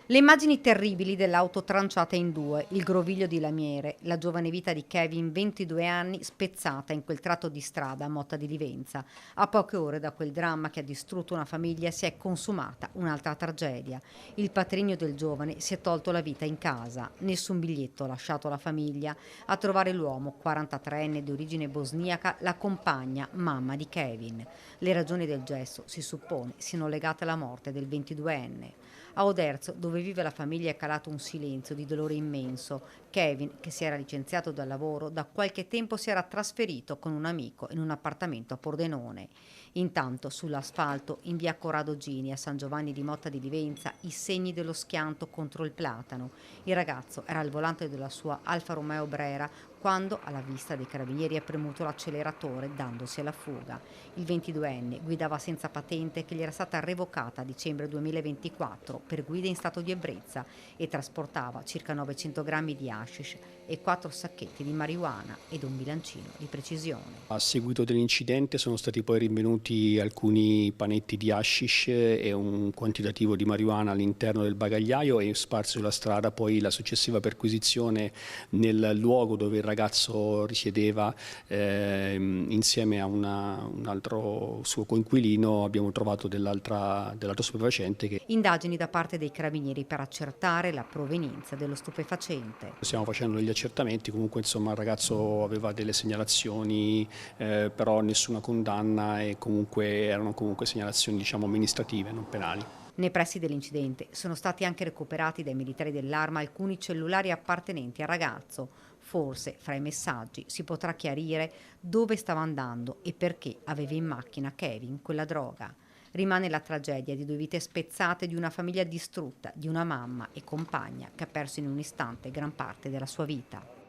Le immagini terribili dell'auto tranciata in due, il groviglio di lamiere, la giovane vita di Kevin, 22 anni, spezzata in quel tratto di strada a Motta di Livenza. A poche ore da quel dramma che ha distrutto una famiglia si è consumata un'altra tragedia. Il patrigno del giovane si è tolto la vita in casa, nessun biglietto lasciato alla famiglia. A trovare l'uomo, 43enne di origine bosniaca, la compagna, mamma di Kevin. Le ragioni del gesto, si suppone, siano legate alla morte del 22enne. A Oderzo, dove vive la famiglia, è calato un silenzio di dolore immenso. Kevin, che si era licenziato dal lavoro, da qualche tempo si era trasferito con un amico in un appartamento a Pordenone. Intanto, sull'asfalto, in via Corrado Gini, a San Giovanni di Motta di Livenza, i segni dello schianto contro il platano. Il ragazzo era al volante della sua Alfa Romeo Brera quando, alla vista dei carabinieri, ha premuto l'acceleratore dandosi alla fuga. Il 22enne guidava senza patente che gli era stata revocata a dicembre 2024 per guida in stato di ebbrezza e trasportava circa 900 grammi di hashish e 4 sacchetti di marijuana ed un bilancino di precisione. A seguito dell'incidente sono stati poi rinvenuti alcuni panetti di hashish e un quantitativo di marijuana all'interno del bagagliaio e sparso sulla strada. Poi la successiva perquisizione nel luogo dove il ragazzo risiedeva insieme a un altro suo coinquilino abbiamo trovato dell'altro stupefacente che Indagini da parte dei carabinieri per accertare la provenienza dello stupefacente. stiamo facendo degli accertamenti. Comunque insomma il ragazzo aveva delle segnalazioni, però nessuna condanna e comunque erano comunque segnalazioni diciamo amministrative, non penali. Nei pressi dell'incidente sono stati anche recuperati dai militari dell'Arma alcuni cellulari appartenenti al ragazzo. Forse, fra i messaggi, si potrà chiarire dove stava andando e perché aveva in macchina Kevin quella droga. Rimane la tragedia di due vite spezzate, di una famiglia distrutta, di una mamma e compagna che ha perso in un istante gran parte della sua vita.